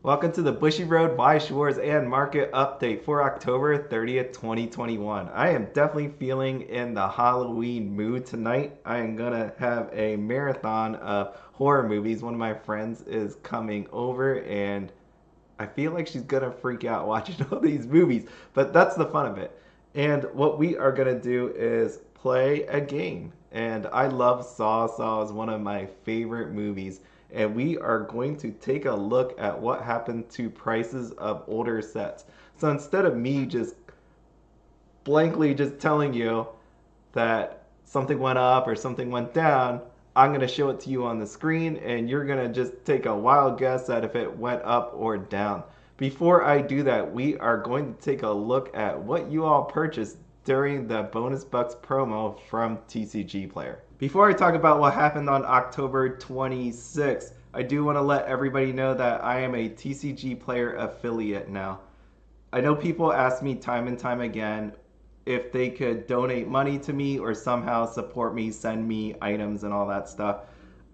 Welcome to the Bushy Road Weiss Schwarz and market update for October 30th, 2021. I am definitely feeling in the Halloween mood tonight. I am gonna have a marathon of horror movies. One of my friends is coming over and I feel like she's gonna freak out watching all these movies, but that's the fun of it. And what we are gonna do is play a game. And I love Saw. Saw is one of my favorite movies. And we are going to take a look at what happened to prices of older sets. So instead of me just blankly just telling you that something went up or something went down, I'm going to show it to you on the screen and you're going to just take a wild guess at if it went up or down. Before I do that, we are going to take a look at what you all purchased during the Bonus Bucks promo from TCG Player. Before I talk about what happened on October 26th, I do want to let everybody know that I am a TCG Player affiliate now. I know people ask me time and time again if they could donate money to me or somehow support me, send me items and all that stuff.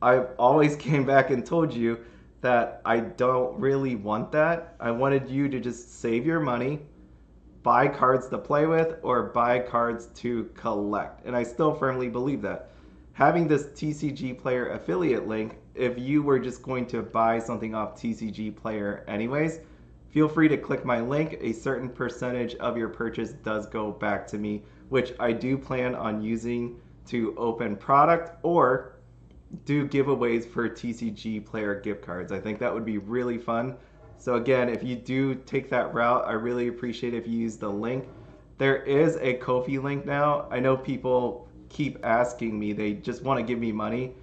I've always came back and told you that I don't really want that. I wanted you to just save your money, buy cards to play with, or buy cards to collect. And I still firmly believe that. Having this TCG Player affiliate link, if you were just going to buy something off TCG Player anyways, feel free to click my link. A certain percentage of your purchase does go back to me, which I do plan on using to open product or do giveaways for TCG Player gift cards. I think that would be really fun. So again, if you do take that route, I really appreciate if you use the link. There is a Ko-fi link now. I know people keep asking me, they just want to give me money.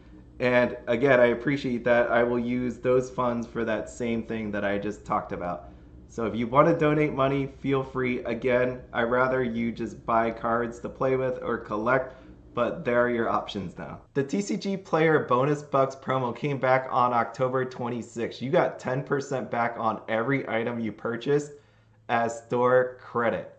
And again, I appreciate that. I will use those funds for that same thing that I just talked about. So if you want to donate money, feel free. Again, I'd rather you just buy cards to play with or collect, but there are your options now. The TCG Player Bonus Bucks promo came back on October 26th. You got 10% back on every item you purchased as store credit.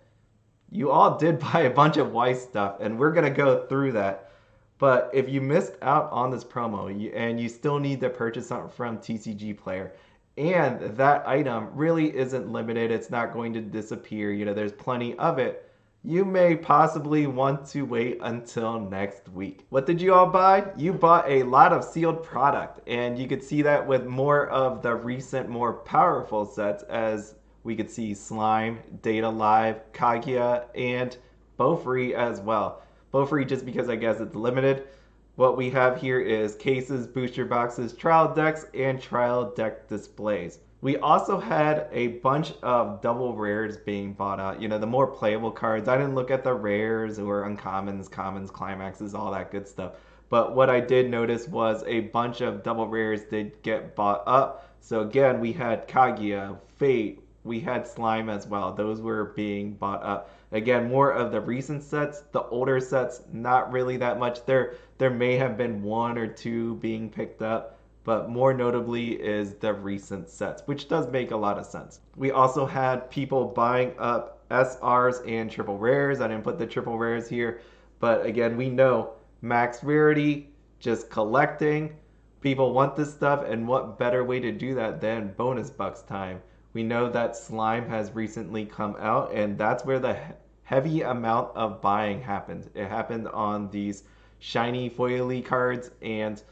You all did buy a bunch of Weiss stuff, and we're going to go through that. But if you missed out on this promo and you still need to purchase something from TCG Player, and that item really isn't limited, it's not going to disappear, there's plenty of it, you may possibly want to wait until next week. What did you all buy? You bought a lot of sealed product, and you could see that with more of the recent, more powerful sets, as we could see Slime, Data Live, Kaguya, and Bofree as well. Bofree just because I guess it's limited. What we have here is cases, booster boxes, trial decks, and trial deck displays. We also had a bunch of double rares being bought out. The more playable cards. I didn't look at the rares or uncommons, commons, climaxes, all that good stuff. But what I did notice was a bunch of double rares did get bought up. So again, we had Kaguya, Fate, we had Slime as well. Those were being bought up. Again, more of the recent sets. The older sets, not really that much. There may have been one or two being picked up, but more notably is the recent sets, which does make a lot of sense. We also had people buying up SRs and triple rares. I didn't put the triple rares here, but again, we know max rarity, just collecting. People want this stuff, and what better way to do that than bonus bucks time? We know that Slime has recently come out, and that's where the heavy amount of buying happened. It happened on these shiny foily cards, and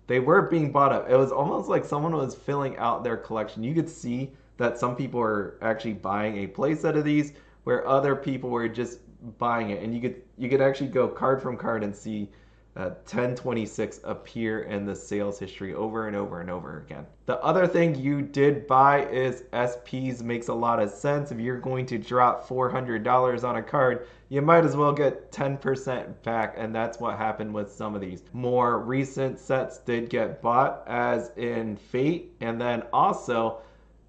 they were being bought up. It was almost like someone was filling out their collection. You could see that some people were actually buying a playset of these, where other people were just buying it. And you could actually go card from card and see 1026 appear in the sales history over and over and over again. The other thing you did buy is SPs. Makes a lot of sense. If you're going to drop $400 on a card, you might as well get 10% back, and that's what happened with some of these. More recent sets did get bought, as in Fate, and then also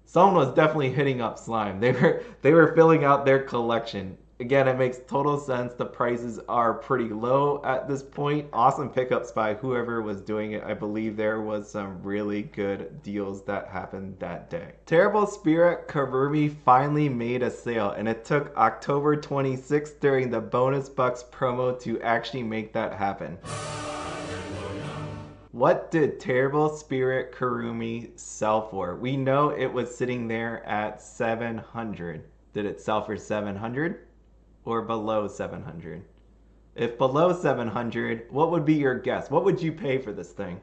someone was definitely hitting up Slime. They were filling out their collection. Again, it makes total sense. The prices are pretty low at this point. Awesome pickups by whoever was doing it. I believe there was some really good deals that happened that day. Terrible Spirit Karumi finally made a sale, and it took October 26th during the Bonus Bucks promo to actually make that happen. What did Terrible Spirit Kurumi sell for? We know it was sitting there at 700. Did it sell for 700 or below 700? If below 700, what would be your guess? What would you pay for this thing?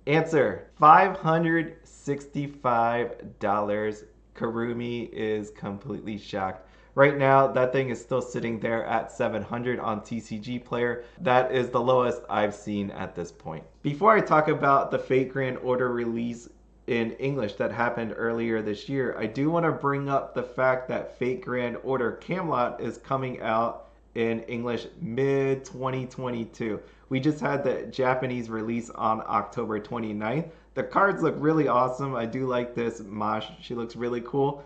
Answer $565. Kurumi is completely shocked. Right now, that thing is still sitting there at 700 on TCG Player. That is the lowest I've seen at this point. Before I talk about the Fate Grand Order release in English that happened earlier this year, I do want to bring up the fact that Fate Grand Order Camelot is coming out in English mid 2022. We just had the Japanese release on October 29th. The cards look really awesome. I do like this Mosh. She looks really cool.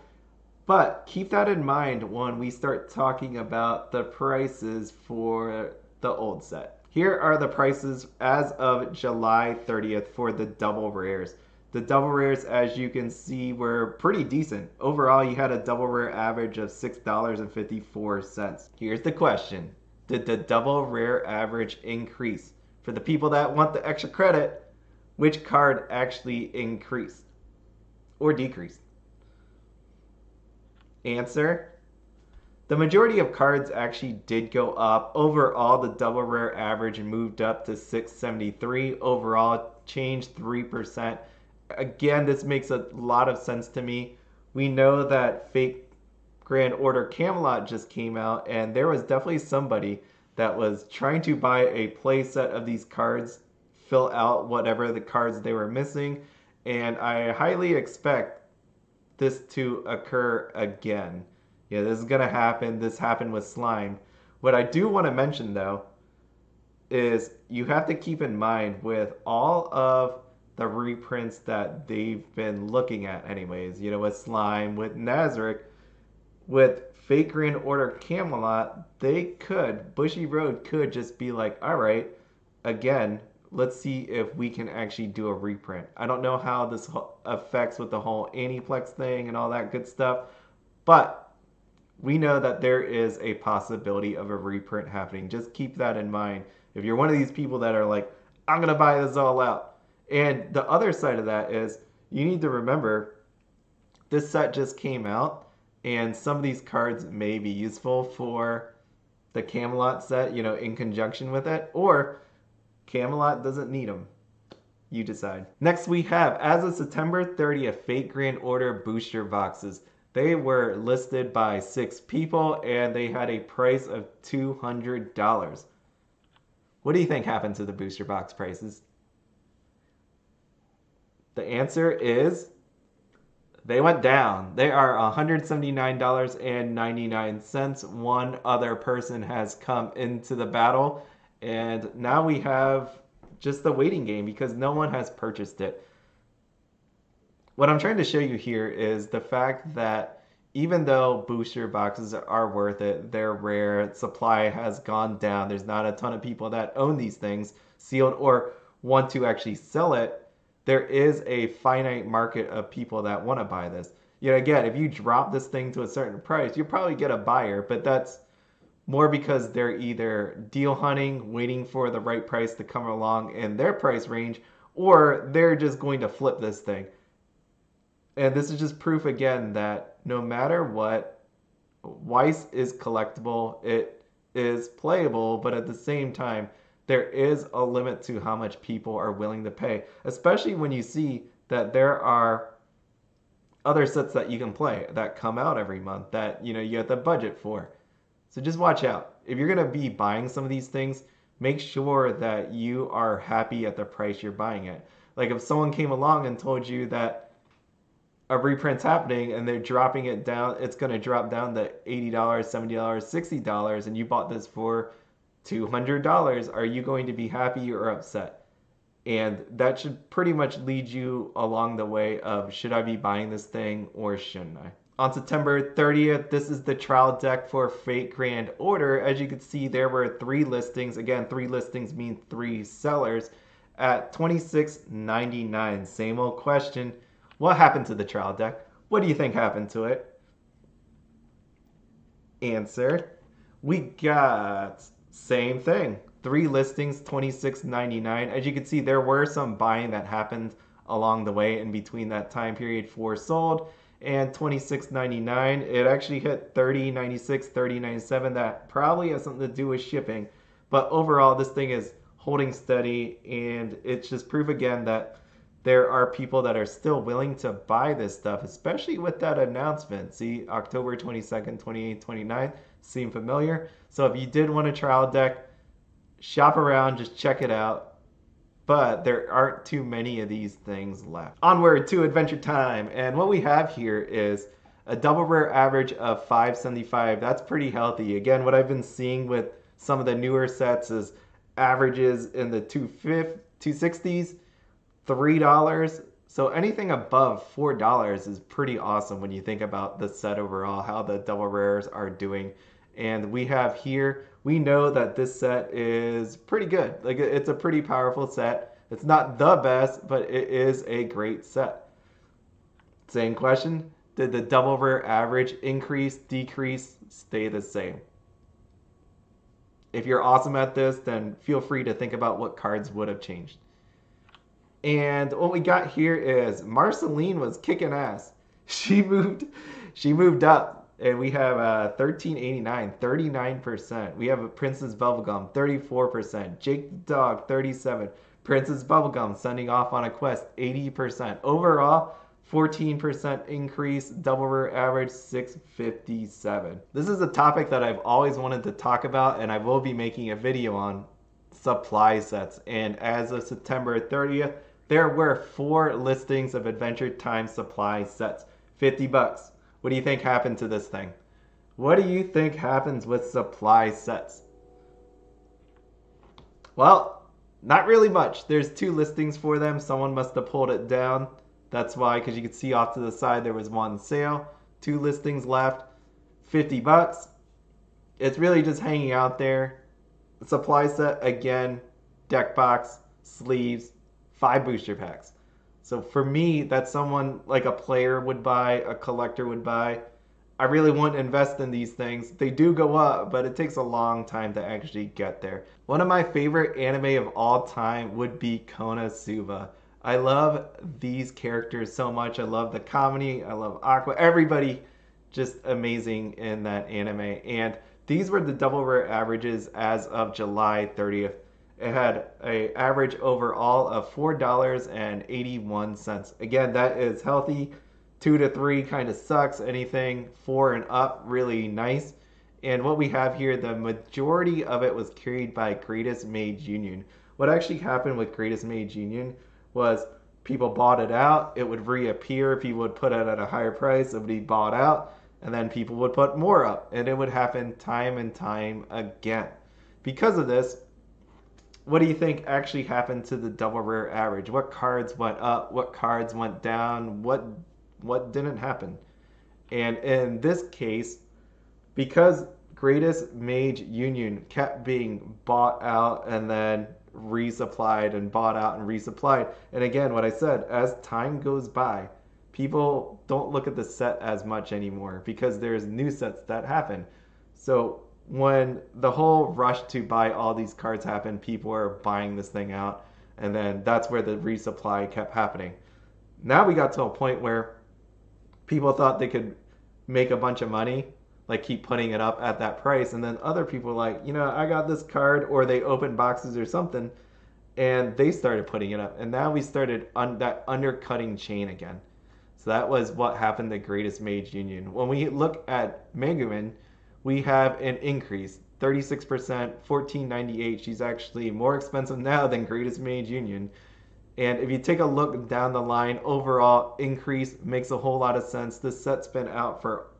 But keep that in mind when we start talking about the prices for the old set. Here are the prices as of July 30th for the double rares. The double rares, as you can see, were pretty decent. Overall, you had a double rare average of $6.54. Here's the question. Did the double rare average increase? For the people that want the extra credit, which card actually increased or decreased? Answer. The majority of cards actually did go up. Overall, the double rare average moved up to 673. Overall, changed 3%. Again, this makes a lot of sense to me. We know that Fate Grand Order Camelot just came out, and there was definitely somebody that was trying to buy a play set of these cards, fill out whatever the cards they were missing, and I highly expect this to occur again. Yeah, this is gonna happen. This happened with Slime. What I do want to mention though is you have to keep in mind with all of the reprints that they've been looking at anyways, you know, with Slime, with Nazarick, with Fate Grand Order Camelot, Bushy Road could just be like, all right, again, let's see if we can actually do a reprint. I don't know how this affects with the whole Aniplex thing and all that good stuff, but we know that there is a possibility of a reprint happening. Just keep that in mind. If you're one of these people that are like, I'm going to buy this all out. And the other side of that is you need to remember this set just came out and some of these cards may be useful for the Camelot set, you know, in conjunction with it, or Camelot doesn't need them. You decide. Next we have, as of September 30th, Fate Grand Order booster boxes. They were listed by 6 people and they had a price of $200. What do you think happened to the booster box prices? The answer is they went down. They are $179.99. One other person has come into the battle. And now we have just the waiting game because no one has purchased it. What I'm trying to show you here is the fact that even though booster boxes are worth it, they're rare, supply has gone down, there's not a ton of people that own these things sealed or want to actually sell it, there is a finite market of people that want to buy this. You know, again, if you drop this thing to a certain price, you'll probably get a buyer, but that's more because they're either deal hunting, waiting for the right price to come along in their price range, or they're just going to flip this thing. And this is just proof again that no matter what, Weiss is collectible, it is playable, but at the same time, there is a limit to how much people are willing to pay, especially when you see that there are other sets that you can play that come out every month that, you know, you have the budget for. So just watch out. If you're going to be buying some of these things, make sure that you are happy at the price you're buying it. Like if someone came along and told you that a reprint's happening and they're dropping it down, it's going to drop down to $80, $70, $60, and you bought this for $200, are you going to be happy or upset? And that should pretty much lead you along the way of, should I be buying this thing or shouldn't I? On September 30th, this is the trial deck for Fate Grand Order. As you can see, there were 3 listings. Again, 3 listings mean 3 sellers at $26.99. Same old question. What happened to the trial deck? What do you think happened to it? Answer. We got same thing. 3 listings, $26.99. As you can see, there were some buying that happened along the way in between that time period for sold and $26.99. It actually hit $30.96, $30.97. That probably has something to do with shipping. But overall, this thing is holding steady, and it's just proof again that there are people that are still willing to buy this stuff, especially with that announcement. See, October 22nd, 28th, 29th, seem familiar. So if you did want a trial deck, shop around, just check it out. But there aren't too many of these things left. Onward to Adventure Time. And what we have here is a double rare average of 575. That's pretty healthy. Again, what I've been seeing with some of the newer sets is averages in the 260s, $3. So anything above $4 is pretty awesome when you think about the set overall, how the double rares are doing. And we have here, we know that this set is pretty good. Like, it's a pretty powerful set. It's not the best, but it is a great set. Same question, did the double rare average increase, decrease, stay the same? If you're awesome at this, then feel free to think about what cards would have changed. And what we got here is Marceline was kicking ass. She moved up. And we have 1389, 39%. We have a Princess Bubblegum, 34%. Jake the Dog, 37%. Princess Bubblegum sending off on a quest, 80%. Overall, 14% increase, double rare average, 657. This is a topic that I've always wanted to talk about, and I will be making a video on supply sets. And as of September 30th, there were 4 listings of Adventure Time supply sets, $50. What do you think happened to this thing? What do you think happens with supply sets? Well, not really much. There's 2 listings for them. Someone must have pulled it down. That's why, because you can see off to the side there was one sale. 2 listings left, $50. It's really just hanging out there. The supply set, again, deck box, sleeves, 5 booster packs. So for me, that's someone like a player would buy, a collector would buy. I really wouldn't invest in these things. They do go up, but it takes a long time to actually get there. One of my favorite anime of all time would be KONOSUBA. I love these characters so much. I love the comedy. I love Aqua. Everybody just amazing in that anime. And these were the double rare averages as of July 30th. It had an average overall of $4.81. Again, that is healthy. 2 to 3 kind of sucks. Anything 4 and up, really nice. And what we have here, the majority of it was carried by Greatest Mage Union. What actually happened with Greatest Mage Union was people bought it out. It would reappear. People would put it at a higher price. It would be bought out. And then people would put more up. And it would happen time and time again. Because of this, what do you think actually happened to the double rare average? What cards went up? What cards went down? What didn't happen? And in this case, because Greatest Mage Union kept being bought out and then resupplied and bought out and resupplied. And again, what I said, as time goes by, people don't look at the set as much anymore because there's new sets that happen. So when the whole rush to buy all these cards happened, people are buying this thing out, and then that's where the resupply kept happening. Now we got to a point where people thought they could make a bunch of money, like keep putting it up at that price, and then other people were like, I got this card, or they opened boxes or something, and they started putting it up, and now we started that undercutting chain again. So that was what happened to Greatest Mage Union. When we look at Megumin, we have an increase, 36%, $14.98. She's actually more expensive now than Greatest Mage Union. And if you take a look down the line, overall increase makes a whole lot of sense. This set's been out for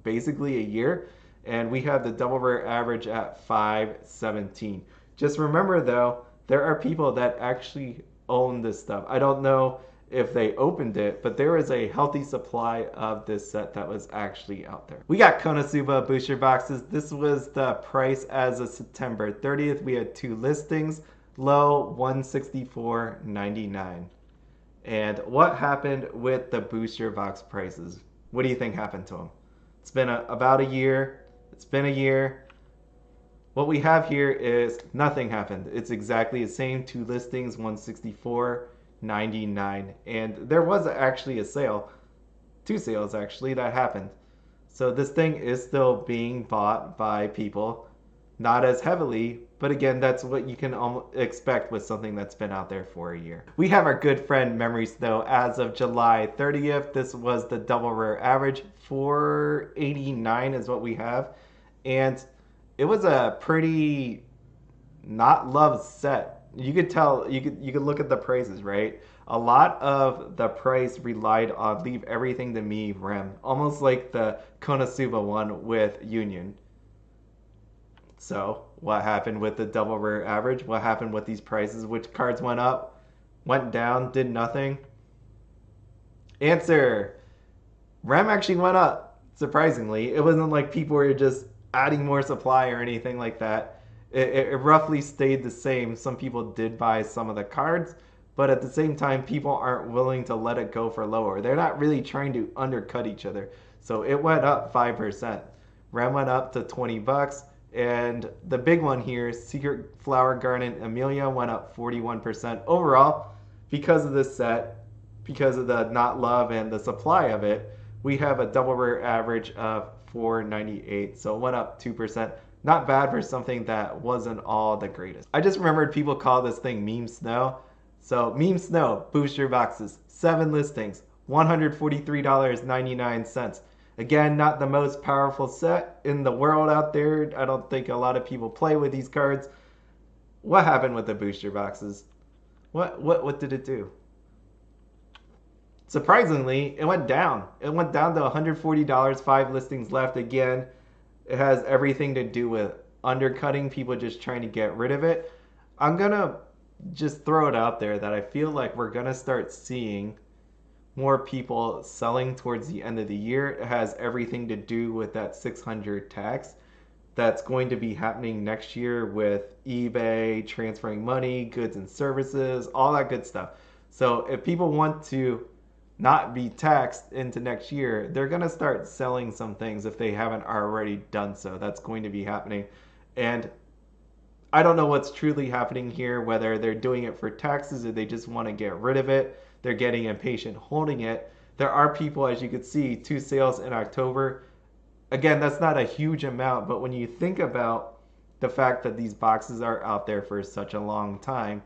basically a year, and we have the double rare average at 517. Just remember though, there are people that actually own this stuff. I don't know if they opened it, but there was a healthy supply of this set that was actually out there. We got Konosuba booster boxes. This was the price as of September 30th. We had 2 listings, low $164.99. And what happened with the booster box prices? What do you think happened to them? It's been about a year. It's been a year. What we have here is nothing happened. It's exactly the same. Two listings, 164.99, and there was actually a sale, two sales actually that happened. So this thing is still being bought by people, not as heavily, but again, that's what you can expect with something that's been out there for a year. We have our good friend Memory Snow as of July 30th. This was the double rare average. 489 is what we have. And it was a pretty not loved set. You could tell, you could look at the prices, right? A lot of the price relied on leave everything to me rem, almost like the Konosuba one with Union. So, what happened with the double rare average? What happened with these prices? Which cards went up, went down, did nothing? Answer: Rem actually went up, surprisingly. It wasn't like people were just adding more supply or anything like that. It roughly stayed the same. Some people did buy some of the cards, but at the same time, people aren't willing to let it go for lower. They're not really trying to undercut each other. So it went up 5%. Rem went up to 20 bucks. And the big one here, Secret Flower Garden Amelia, went up 41% overall because of this set, because of the not love and the supply of it. We have a double rare average of 498, so it went up 2%. Not bad for something that wasn't all the greatest. I just remembered people call this thing Meme Snow. So Meme Snow, booster boxes, 7 listings, $143.99. Again, not the most powerful set in the world out there. I don't think a lot of people play with these cards. What happened with the booster boxes? What did it do? Surprisingly, it went down. It went down to $140, 5 listings left. Again, it has everything to do with undercutting, people just trying to get rid of it. I'm going to just throw it out there that I feel like we're going to start seeing more people selling towards the end of the year. It has everything to do with that 600 tax that's going to be happening next year with eBay transferring money, goods and services, all that good stuff. So if people want to not be taxed into next year, they're going to start selling some things if they haven't already done so. That's going to be happening. And I don't know what's truly happening here, whether they're doing it for taxes or they just want to get rid of it. They're getting impatient holding it. There are people, as you can see, 2 sales in October. Again, that's not a huge amount, but when you think about the fact that these boxes are out there for such a long time,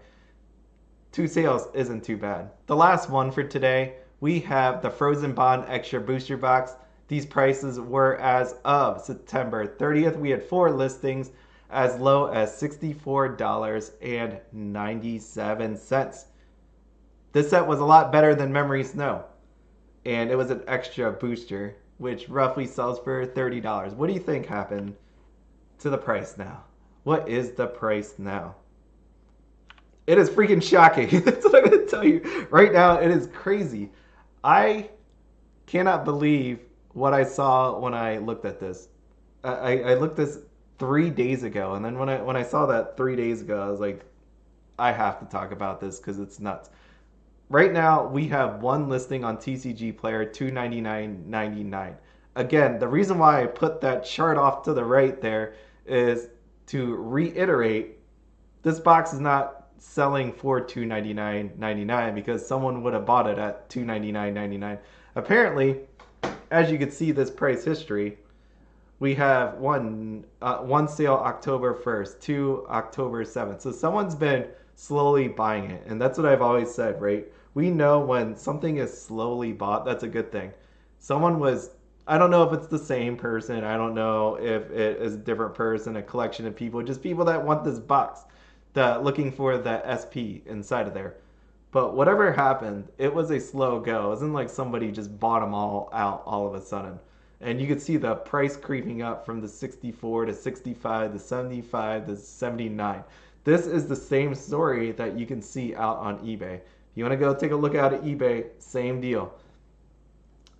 2 sales isn't too bad. The last one for today, we have the Frozen Bond Extra Booster Box. These prices were as of September 30th. We had 4 listings as low as $64.97. This set was a lot better than Memory Snow, and it was an extra booster, which roughly sells for $30. What do you think happened to the price now? What is the price now? It is freaking shocking. That's what I'm going to tell you. Right now, it is crazy. I cannot believe what I saw when I looked at this. I looked at this 3 days ago, and then when I saw that 3 days ago, I was like, I have to talk about this because it's nuts. Right now, we have 1 listing on TCG Player, $299.99. Again, the reason why I put that chart off to the right there is to reiterate, this box is not selling for $299.99 because someone would have bought it at $299.99. Apparently, as you can see this price history, we have one sale October 1st, 2 October 7th. So someone's been slowly buying it, and that's what I've always said, right? We know when something is slowly bought, that's a good thing. Someone was, I don't know if it's the same person, I don't know if it is a different person, a collection of people, just people that want this box, looking for the SP inside of there. But whatever happened, it was a slow go. It wasn't like somebody just bought them all out all of a sudden. And you could see the price creeping up from the 64 to 65 to 75 to 79. This is the same story that you can see out on eBay. If you want to go take a look out at eBay, same deal.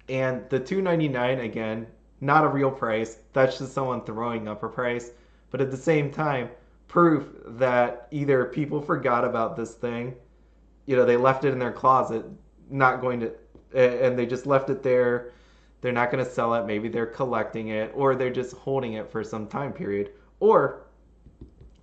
And the $299, again, not a real price. That's just someone throwing up a price. But at the same time, proof that either people forgot about this thing, they left it in their closet, not going to, and they just left it there. They're not going to sell it. Maybe they're collecting it, or they're just holding it for some time period. Or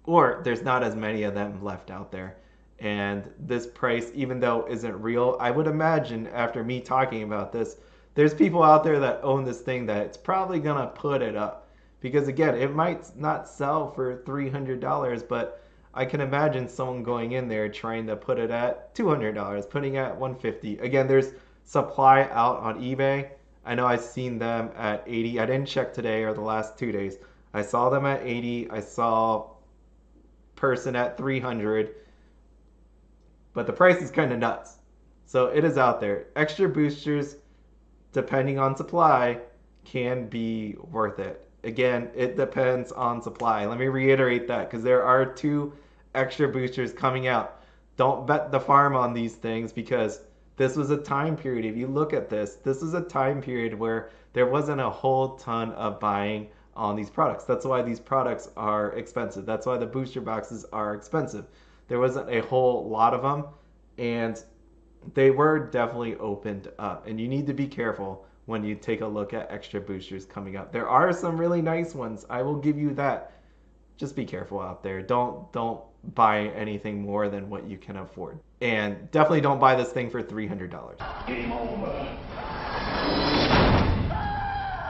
or there's not as many of them left out there. And this price, even though isn't real, I would imagine after me talking about this, there's people out there that own this thing that it's probably gonna put it up. Because again, it might not sell for $300, but I can imagine someone going in there trying to put it at $200, putting it at $150. Again, there's supply out on eBay. I know I've seen them at 80. I didn't check today or the last 2 days. I saw them at 80. I saw person at 300, but the price is kind of nuts. So it is out there. Extra boosters, depending on supply, can be worth it. Again, it depends on supply. Let me reiterate that because there are 2 extra boosters coming out. Don't bet the farm on these things because this was a time period. If you look at this, this is a time period where there wasn't a whole ton of buying on these products. That's why these products are expensive. That's why the booster boxes are expensive. There wasn't a whole lot of them, and they were definitely opened up. And you need to be careful when you take a look at extra boosters coming up. There are some really nice ones. I will give you that. Just be careful out there. Don't buy anything more than what you can afford. And definitely don't buy this thing for $300. Game over.